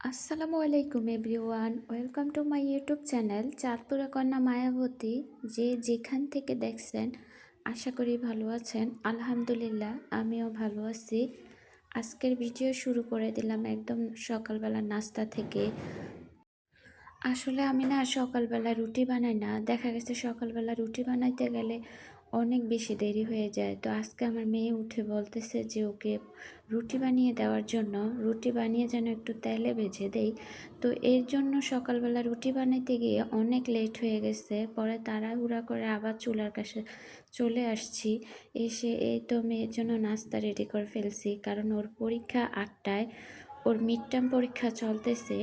আসসালামু আলাইকুম everyone, welcome to my YouTube channel Chandpura কন্যা মায়াবতী। যে যেখান থেকে দেখছেন আশা করি ভালো আছেন। আলহামদুলিল্লাহ আমিও ভালো আছি। আজকের ভিডিও শুরু করে দিলাম একদম সকালবেলা নাস্তা থেকে। আসলে আমি না সকালবেলা রুটি বানাই না, দেখা গেছে সকালবেলা রুটি বানাইতে গেলে অনেক বেশি দেরি হয়ে যায়। তো আজকে আমার মেয়ে উঠে বলতেছে যে ওকে রুটি বানিয়ে দেওয়ার জন্য, রুটি বানিয়ে যেন একটু তেলে ভেজে দেই। তো এর জন্য সকালবেলা রুটি বানাইতে গিয়ে অনেক লেট হয়ে গেছে। পরে তাড়াহুড়া করে আবার চুলার কাছে চলে আসছি। এসে এই তো মেয়ের জন্য নাস্তা রেডি করে ফেলছি, কারণ ওর পরীক্ষা 8টায়, ওর মিড টার্ম পরীক্ষা চলতেছে।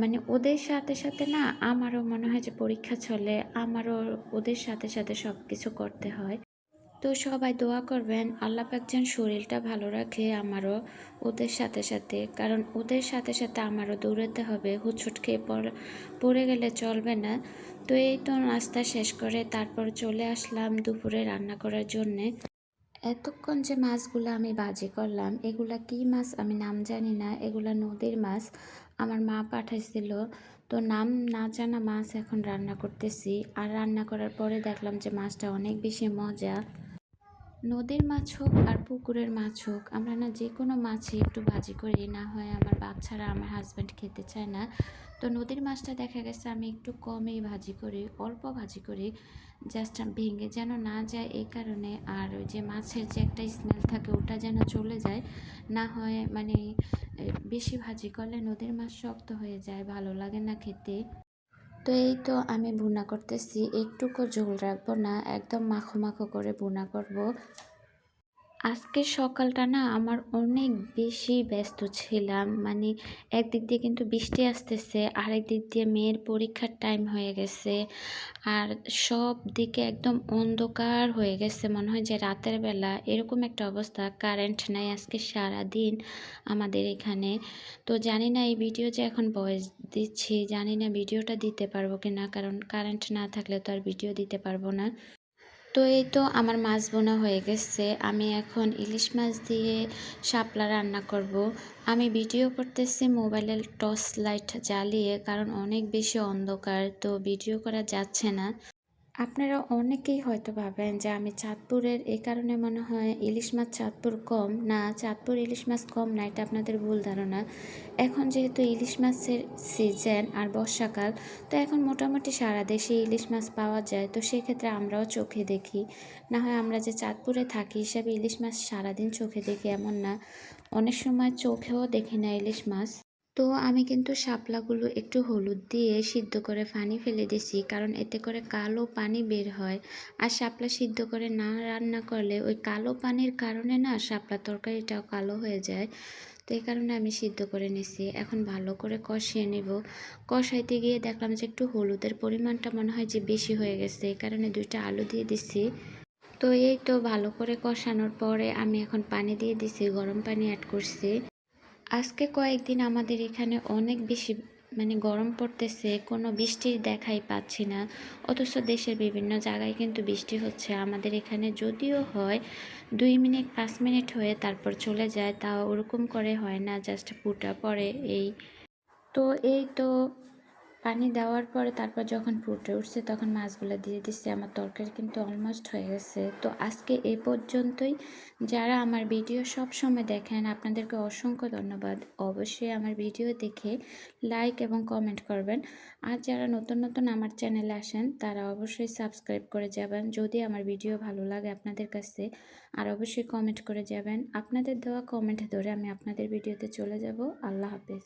মানে ওদের সাথে সাথে না আমারও মনে হয় যে পরীক্ষা চলে, আমারও ওদের সাথে সাথে সব কিছু করতে হয়। তো সবাই দোয়া করবেন আল্লাহ পাক যেন শরীরটা ভালো রাখে আমারও, ওদের সাথে সাথে, কারণ ওদের সাথে সাথে আমারও দৌড়াতে হবে। হুটছুট খেয়ে পড়ে গেলে চলবে না। তো এই তো নাস্তা শেষ করে তারপর চলে আসলাম দুপুরে রান্না করার জন্যে। এতক্ষণ যে মাছগুলো আমি ভাজি করলাম, এগুলা কি মাছ আমি নাম জানি না, এগুলা নদীর মাছ, আমার মা পাঠাইছিল। তো নাম না জানা মাছ এখন রান্না করতেছি। আর রান্না করার পরে দেখলাম যে মাছটা অনেক বেশি মজা। নদীর মাছ হোক আর পুকুরের মাছ হোক, আমরা না যে কোনো মাছই একটু ভাজি করি, না হয় আমার বাচ্চারা, আমার হাজব্যান্ড খেতে চায় না। তো নদীর মাছটা দেখা গেছে আমি একটু কমই ভাজি করি, অল্প ভাজি করি, জাস্ট ভেঙে যেন না যায় এই কারণে। আর ওই যে মাছের যে একটা স্মেল থাকে ওটা যেন চলে যায়, না হয় মানে বেশি ভাজি করলে নদীর মাছ শক্ত হয়ে যায়, ভালো লাগে না খেতে। তো এই তো আমি ভুনা করতেছি, একটুকু ঝোল রাখবো না, একদম মাখো মাখো করে ভুনা করব। আজকের সকালটা না আমার অনেক বেশি ব্যস্ত ছিলাম। মানে একদিক দিয়ে কিন্তু বৃষ্টি আসতেছে, আরেক দিক দিয়ে মেয়ের পরীক্ষার টাইম হয়ে গেছে। আর সব দিকে একদম অন্ধকার হয়ে গেছে, মনে হয় যে রাতের বেলা এরকম একটা অবস্থা। কারেন্ট নাই আজকে সারা দিন আমাদের এখানে। তো জানি না এই ভিডিও যে এখন ভয়েস দিচ্ছি, জানি না ভিডিওটা দিতে পারবো কিনা, কারণ কারেন্ট না থাকলে তো আর ভিডিও দিতে পারবো না। তো এই তো আমার মাছ বোনা হয়ে গেছে। আমি এখন ইলিশ মাছ দিয়ে শাপলা রান্না করব। আমি ভিডিও করতেছি মোবাইলের টর্চ লাইট জ্বালিয়ে, কারণ অনেক বেশি অন্ধকার, তো ভিডিও করা যাচ্ছে না। আপনারা অনেকেই হয়তো ভাবেন যে আমি চাঁদপুরের, এই কারণে মনে হয় ইলিশ মাছ চাঁদপুর কম। না, চাঁদপুর ইলিশ মাছ কম না, এটা আপনাদের ভুল ধারণা। এখন যেহেতু ইলিশ মাছের সিজন আর বর্ষাকাল, তো এখন মোটামুটি সারা দেশে ইলিশ মাছ পাওয়া যায়। তো সেক্ষেত্রে আমরাও চোখে দেখি, না হয় আমরা যে চাঁদপুরে থাকি হিসাবে ইলিশ মাছ সারাদিন চোখে দেখি এমন না, অনেক সময় চোখেও দেখি না ইলিশ মাছ। তো আমি কিন্তু শাপলাগুলো একটু হলুদ দিয়ে সিদ্ধ করে পানি ফেলে দিছি, কারণ এতে করে কালো পানি বের হয়। আর শাপলা সিদ্ধ করে না রান্না করলে ওই কালো পানির কারণে না শাপলা তরকারিটাও কালো হয়ে যায়। তো এই কারণে আমি সিদ্ধ করে নিছি। এখন ভালো করে কষিয়ে নেব। কষাইতে গিয়ে দেখলাম যে একটু হলুদের পরিমাণটা মনে হয় যে বেশি হয়ে গেছে, এই কারণে 2টা আলু দিয়ে দিছি। তো এই তো ভালো করে কষানোর পরে আমি এখন পানি দিয়ে দিছি, গরম পানি অ্যাড করছি। আজকে কয়েকদিন আমাদের এখানে অনেক বেশি মানে গরম পড়তেছে, কোনো বৃষ্টির দেখাই পাচ্ছি না। অথচ দেশের বিভিন্ন জায়গায় কিন্তু বৃষ্টি হচ্ছে, আমাদের এখানে যদিও হয় 2 মিনিট 5 মিনিট হয়ে তারপর চলে যায়, তাও ওরকম করে হয় না, জাস্ট ফুটা পড়ে এই। তো এই তো পানি দেওয়ার পরে তারপর যখন ফুটে উঠছে তখন মাছগুলো দিয়ে দিচ্ছি। আমার তরকারি কিন্তু অলমোস্ট হয়ে গেছে। তো আজকে এই পর্যন্তই। যারা আমার ভিডিও সব সময় দেখেন আপনাদেরকে অসংখ্য ধন্যবাদ। অবশ্যই আমার ভিডিও দেখে লাইক এবং কমেন্ট করবেন। আর যারা নতুন নতুন আমার চ্যানেলে আসেন তারা অবশ্যই সাবস্ক্রাইব করে যাবেন যদি আমার ভিডিও ভালো লাগে আপনাদের কাছে। আর অবশ্যই কমেন্ট করে যাবেন, আপনাদের দেওয়া কমেন্ট ধরে আমি আপনাদের ভিডিওতে চলে যাব। আল্লাহ হাফেজ।